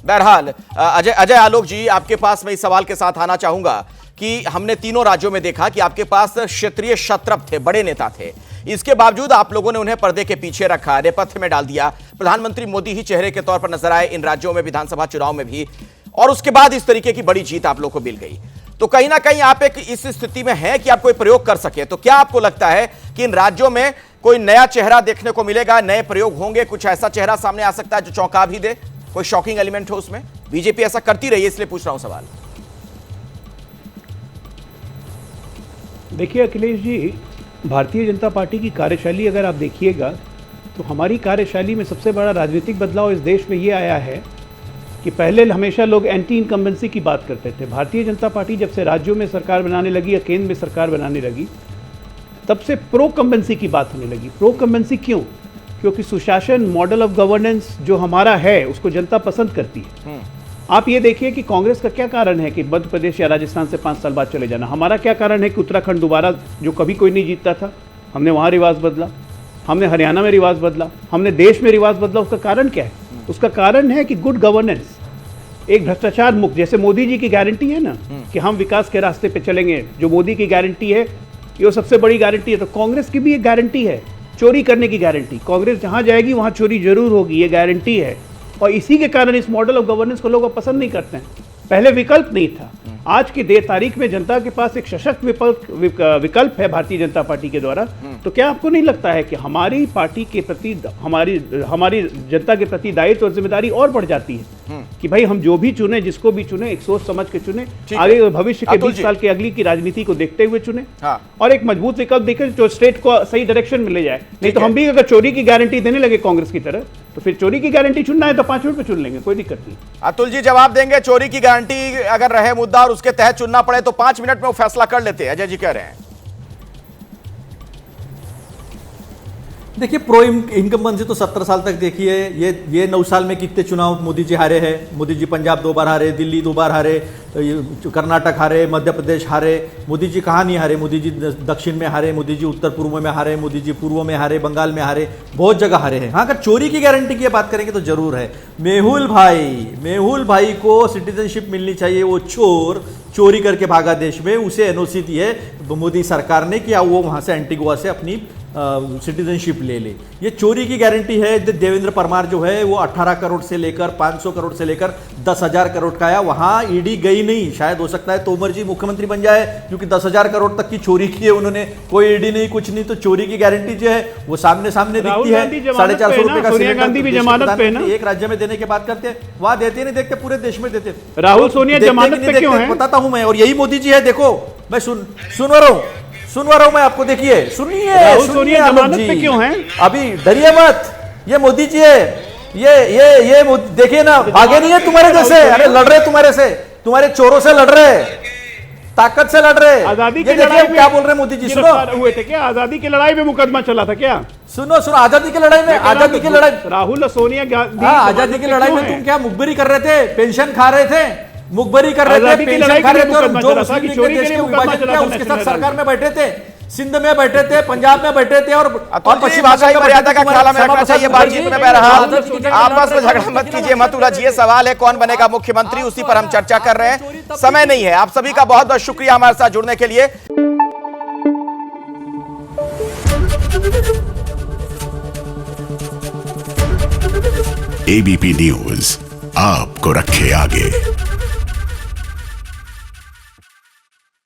बहरहाल अजय अजय आलोक जी, आपके पास मैं इस सवाल के साथ आना चाहूंगा कि हमने तीनों राज्यों में देखा कि आपके पास क्षेत्रीय शत्रप थे, बड़े नेता थे। इसके बावजूद आप लोगों ने उन्हें पर्दे के पीछे रखा, नेपथ्य में डाल दिया। प्रधानमंत्री मोदी ही चेहरे के तौर पर नजर आए इन राज्यों में, विधानसभा चुनाव में भी, और उसके बाद इस तरीके की बड़ी जीत आप लोग को मिल गई। तो कहीं ना कहीं आप एक इस स्थिति में हैं कि आप कोई प्रयोग कर सके। तो क्या आपको लगता है कि इन राज्यों में कोई नया चेहरा देखने को मिलेगा, नए प्रयोग होंगे, कुछ ऐसा चेहरा सामने आ सकता है जो चौंका भी दे, कोई शॉकिंग एलिमेंट हो उसमें? बीजेपी ऐसा करती रही है, इसलिए पूछ रहा हूं सवाल। देखिए अखिलेश जी, भारतीय जनता पार्टी की कार्यशैली अगर आप देखिएगा तो हमारी कार्यशैली में सबसे बड़ा राजनीतिक बदलाव इस देश में ये आया है कि पहले हमेशा लोग एंटी इनकम्बेंसी की बात करते थे। भारतीय जनता पार्टी जब से राज्यों में सरकार बनाने लगी या केंद्र में सरकार बनाने लगी, तब से प्रो कम्बेंसी की बात होने लगी। प्रो कम्बेंसी क्यों? क्योंकि सुशासन, मॉडल ऑफ गवर्नेंस जो हमारा है उसको जनता पसंद करती है। आप ये देखिए कि कांग्रेस का क्या कारण है कि मध्य प्रदेश या राजस्थान से 5 साल बाद चले जाना। हमारा क्या कारण है कि उत्तराखंड दोबारा, जो कभी कोई नहीं जीतता था, हमने वहाँ रिवाज बदला, हमने हरियाणा में रिवाज बदला, हमने देश में रिवाज बदला। उसका कारण क्या है? उसका कारण है कि गुड गवर्नेंस, एक भ्रष्टाचार मुक्त, जैसे मोदी जी की गारंटी है ना कि हम विकास के रास्ते पे चलेंगे, जो मोदी की गारंटी है ये सबसे बड़ी गारंटी है। तो कांग्रेस की भी एक गारंटी है, चोरी करने की गारंटी। कांग्रेस जहां जाएगी वहां चोरी जरूर होगी, ये गारंटी है। और इसी के कारण इस मॉडल ऑफ गवर्नेंस को लोग पसंद नहीं करते हैं। पहले विकल्प नहीं था, आज की तारीख में जनता के पास एक सशक्त विकल्प है भारतीय जनता पार्टी के द्वारा। तो क्या आपको नहीं लगता है कि हमारी पार्टी के प्रति, हमारी जनता के प्रति दायित्व और जिम्मेदारी और बढ़ जाती है कि भाई हम जो भी चुने, जिसको भी चुने, एक सोच समझ के चुने, आगे भविष्य के 20 साल के अगली की राजनीति को देखते हुए चुने, और एक मजबूत विकल्प देखें जो स्टेट को सही डायरेक्शन में ले जाए। नहीं तो हम भी अगर चोरी की गारंटी देने लगे कांग्रेस की तरह, तो फिर चोरी की गारंटी चुनना है तो 5 मिनट में चुन लेंगे, कोई दिक्कत नहीं। अतुल जी जवाब देंगे, चोरी की गारंटी अगर रहे मुद्दा और उसके तहत चुनना पड़े तो 5 मिनट में वो फैसला कर लेते हैं, अजय जी कह रहे हैं। देखिए, प्रो इनकम्बेंसी तो 17 साल तक देखिए, ये 9 साल में कितने चुनाव मोदी जी हारे हैं। मोदी जी पंजाब 2 बार हारे, दिल्ली 2 बार हारे, कर्नाटक हारे, मध्य प्रदेश हारे। मोदी जी कहाँ नहीं हारे? मोदी जी दक्षिण में हारे, मोदी जी उत्तर पूर्व में हारे, मोदी जी पूर्व में हारे, बंगाल में हारे, बहुत जगह हारे हैं। हाँ, अगर चोरी की गारंटी की बात करेंगे तो जरूर है। मेहुल भाई को सिटीजनशिप मिलनी चाहिए। वो चोरी करके भागा देश में, उसे एनओसी दी है मोदी सरकार ने कि वो वहां से एंटीगुआ से अपनी सिटीजनशिप ले ले। ये चोरी की गारंटी है। देवेंद्र परमार जो है वो 18 करोड़ से लेकर 500 करोड़ से लेकर 10,000 करोड़ का आया, वहां ईडी गई नहीं। शायद हो सकता है तोमर जी मुख्यमंत्री बन जाए, क्योंकि 10,000 करोड़ तक की चोरी की है उन्होंने, कोई ईडी नहीं, कुछ नहीं। तो चोरी की गारंटी जो है वो सामने दिखती है। 450 रुपए का सिलेंडर एक राज्य में देने की बात करते हैं, वहां देते नहीं, देखते पूरे देश में देते। राहुल सोनिया जमानत पे क्यों है बताता हूं मैं, और यही मोदी जी है। देखो मैं सुनवा रहा हूं मैं आपको, देखिए सुनिए जमानत पे क्यों है? अभी डरिए मत, ये मोदी जी है, ये देखिए ना, भागे नहीं है तुम्हारे जैसे, अरे लड़ रहे तुम्हारे से, तुम्हारे चोरों से लड़ रहे, ताकत से लड़ रहे। आजादी की लड़ाई में क्या बोल रहे मोदी जी? सुनो, हुए थे क्या? आजादी की लड़ाई में मुकदमा चला था क्या? सुनो, आजादी की लड़ाई में, आजादी की लड़ाई, राहुल और सोनिया गांधी, आजादी की लड़ाई में तुम क्या मुखबिरी कर रहे थे? पेंशन खा रहे थे, मुखबरी कर रहे थे, पेंशन खा रहे थे, और जो मुस्लिम लीग ने देश के विभाजन किया उसके साथ सरकार में बैठे थे, सिंध में बैठे थे, पंजाब में बैठे थे, और पश्चिम भाषाई मर्यादा का ख्याल हमें रखना चाहिए बातचीत में। बहरहाल आपस में झगड़ा मत कीजिए, मत उलझिए। सवाल है कौन बनेगा मुख्यमंत्री, उसी पर हम चर्चा कर रहे हैं, समय नहीं है। आप सभी का बहुत बहुत शुक्रिया हमारे साथ जुड़ने के लिए। एबीपी न्यूज आपको रखे आगे।